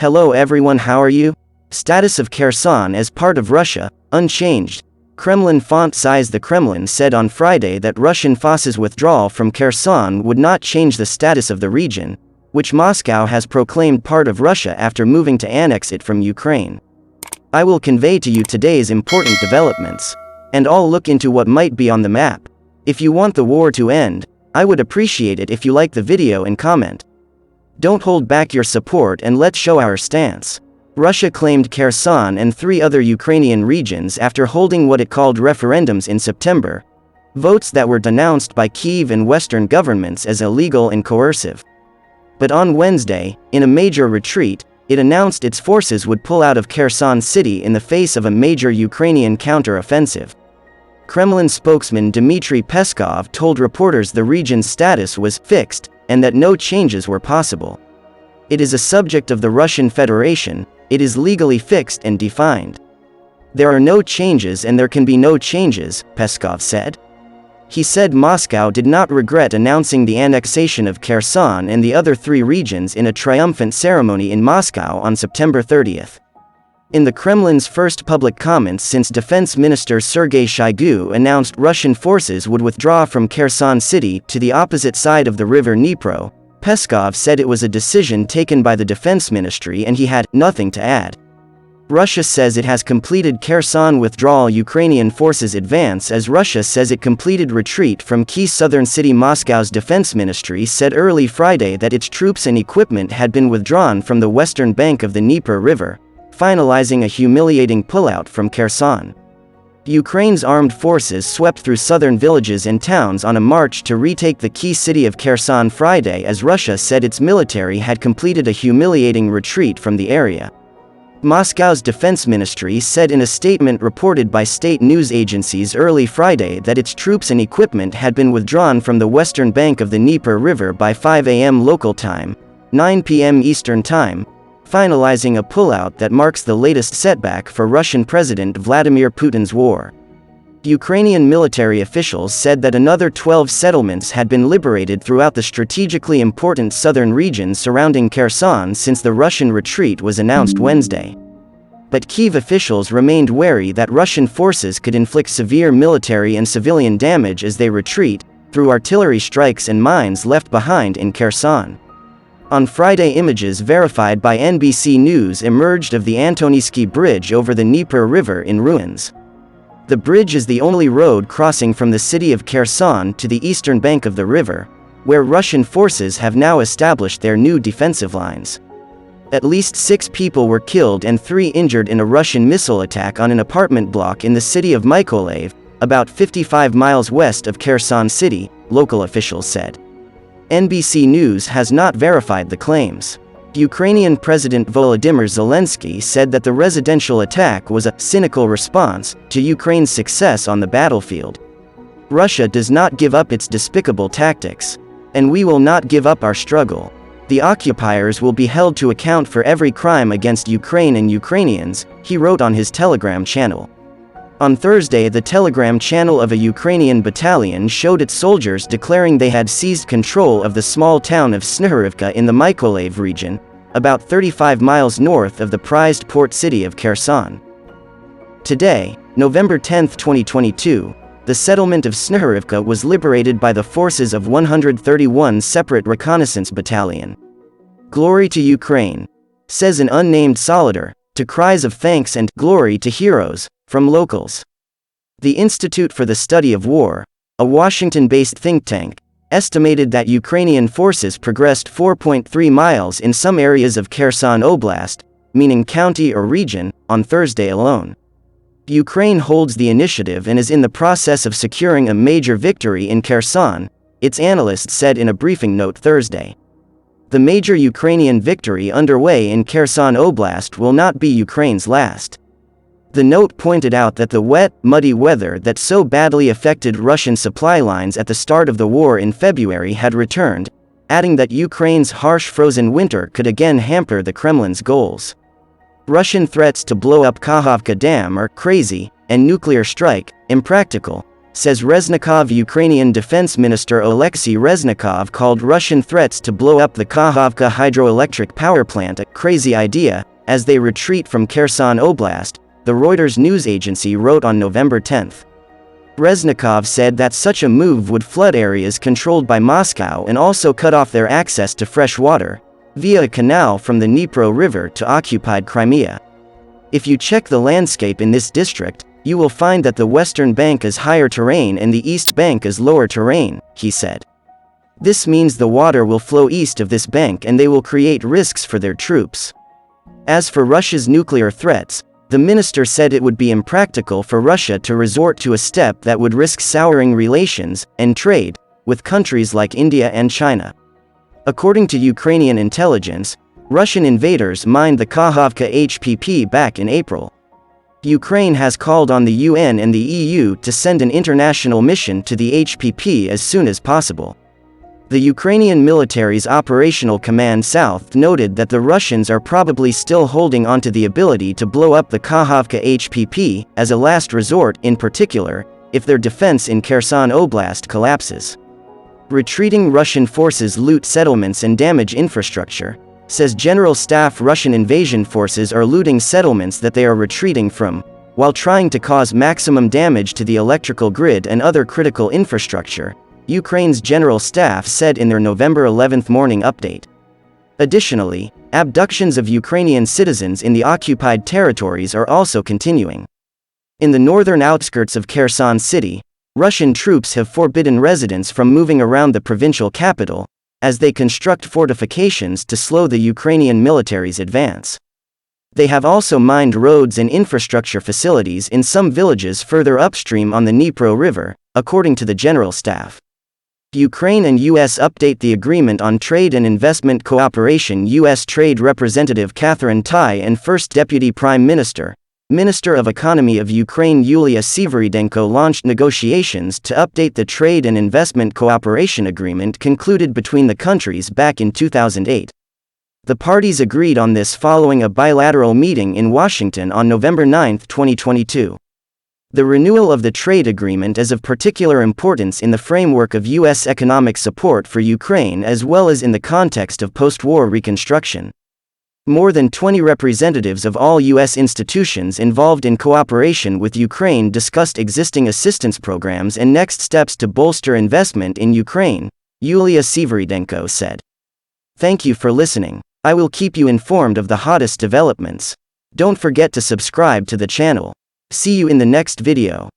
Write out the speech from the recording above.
Hello everyone, how are you? Status of Kherson as part of Russia, unchanged. Kremlin font size. The Kremlin said on Friday that Russian forces' withdrawal from Kherson would not change the status of the region, which Moscow has proclaimed part of Russia after moving to annex it from Ukraine. I will convey to you today's important developments, and I'll look into what might be on the map. If you want the war to end, I would appreciate it if you like the video and comment. Don't hold back your support and let's show our stance. Russia claimed Kherson and 3 other Ukrainian regions after holding what it called referendums in September, votes that were denounced by Kyiv and Western governments as illegal and coercive. But on Wednesday, in a major retreat, it announced its forces would pull out of Kherson city in the face of a major Ukrainian counter-offensive. Kremlin spokesman Dmitry Peskov told reporters the region's status was fixed and that no changes were possible. It is a subject of the Russian Federation, it is legally fixed and defined. There are no changes and there can be no changes, Peskov said. He said Moscow did not regret announcing the annexation of Kherson and the other 3 regions in a triumphant ceremony in Moscow on September 30th. In the Kremlin's first public comments since Defense Minister Sergei Shoigu announced Russian forces would withdraw from Kherson city to the opposite side of the river Dnipro, Peskov said it was a decision taken by the Defense Ministry and he had nothing to add. Russia says it has completed Kherson withdrawal. Ukrainian forces advance as Russia says it completed retreat from key southern city. Moscow's defense ministry said early Friday that its troops and equipment had been withdrawn from the western bank of the Dnieper River, finalizing a humiliating pullout from Kherson. Ukraine's armed forces swept through southern villages and towns on a march to retake the key city of Kherson Friday as Russia said its military had completed a humiliating retreat from the area. Moscow's defense ministry said in a statement reported by state news agencies early Friday that its troops and equipment had been withdrawn from the western bank of the Dnieper River by 5 a.m. local time, 9 p.m. Eastern Time, finalizing a pullout that marks the latest setback for Russian President Vladimir Putin's war. Ukrainian military officials said that another 12 settlements had been liberated throughout the strategically important southern regions surrounding Kherson since the Russian retreat was announced Wednesday. But Kyiv officials remained wary that Russian forces could inflict severe military and civilian damage as they retreat, through artillery strikes and mines left behind in Kherson. On Friday, images verified by NBC News emerged of the Antonivsky Bridge over the Dnieper River in ruins. The bridge is the only road crossing from the city of Kherson to the eastern bank of the river, where Russian forces have now established their new defensive lines. At least 6 people were killed and 3 injured in a Russian missile attack on an apartment block in the city of Mykolaiv, about 55 miles west of Kherson city, local officials said. NBC News has not verified the claims. Ukrainian President Volodymyr Zelensky said that the residential attack was a cynical response to Ukraine's success on the battlefield. Russia does not give up its despicable tactics, and we will not give up our struggle. The occupiers will be held to account for every crime against Ukraine and Ukrainians, he wrote on his Telegram channel. On Thursday, the Telegram channel of a Ukrainian battalion showed its soldiers declaring they had seized control of the small town of Snihurivka in the Mykolaiv region, about 35 miles north of the prized port city of Kherson. Today, November 10, 2022, the settlement of Snihurivka was liberated by the forces of 131 Separate Reconnaissance Battalion. Glory to Ukraine, says an unnamed soldier, to cries of thanks and glory to heroes from locals. The Institute for the Study of War, a Washington-based think tank, estimated that Ukrainian forces progressed 4.3 miles in some areas of Kherson Oblast, meaning county or region, on Thursday alone. Ukraine holds the initiative and is in the process of securing a major victory in Kherson, its analysts said in a briefing note Thursday. The major Ukrainian victory underway in Kherson Oblast will not be Ukraine's last. The note pointed out that the wet, muddy weather that so badly affected Russian supply lines at the start of the war in February had returned, adding that Ukraine's harsh frozen winter could again hamper the Kremlin's goals. Russian threats to blow up Kakhovka Dam are crazy, and nuclear strike, impractical, says Reznikov. Ukrainian Defense Minister Oleksiy Reznikov called Russian threats to blow up the Kakhovka hydroelectric power plant a crazy idea, as they retreat from Kherson Oblast, the Reuters news agency wrote on November 10. Reznikov said that such a move would flood areas controlled by Moscow and also cut off their access to fresh water, via a canal from the Dnipro River to occupied Crimea. If you check the landscape in this district, you will find that the western bank is higher terrain and the east bank is lower terrain, he said. This means the water will flow east of this bank and they will create risks for their troops. As for Russia's nuclear threats, the minister said it would be impractical for Russia to resort to a step that would risk souring relations and trade with countries like India and China. According to Ukrainian intelligence, Russian invaders mined the Kakhovka HPP back in April. Ukraine has called on the UN and the EU to send an international mission to the HPP as soon as possible. The Ukrainian military's Operational Command South noted that the Russians are probably still holding onto the ability to blow up the Kakhovka HPP, as a last resort in particular, if their defense in Kherson Oblast collapses. Retreating Russian forces loot settlements and damage infrastructure, says General Staff. Russian invasion forces are looting settlements that they are retreating from, while trying to cause maximum damage to the electrical grid and other critical infrastructure, Ukraine's General Staff said in their November 11 morning update. Additionally, abductions of Ukrainian citizens in the occupied territories are also continuing. In the northern outskirts of Kherson city, Russian troops have forbidden residents from moving around the provincial capital, as they construct fortifications to slow the Ukrainian military's advance. They have also mined roads and infrastructure facilities in some villages further upstream on the Dnipro River, according to the General Staff. Ukraine and U.S. update the agreement on trade and investment cooperation. U.S. Trade Representative Catherine Tai and First Deputy Prime Minister, Minister of Economy of Ukraine Yulia Severydenko launched negotiations to update the trade and investment cooperation agreement concluded between the countries back in 2008. The parties agreed on this following a bilateral meeting in Washington on November 9, 2022. The renewal of the trade agreement is of particular importance in the framework of U.S. economic support for Ukraine as well as in the context of post-war reconstruction. More than 20 representatives of all U.S. institutions involved in cooperation with Ukraine discussed existing assistance programs and next steps to bolster investment in Ukraine, Yulia Severydenko said. Thank you for listening. I will keep you informed of the hottest developments. Don't forget to subscribe to the channel. See you in the next video.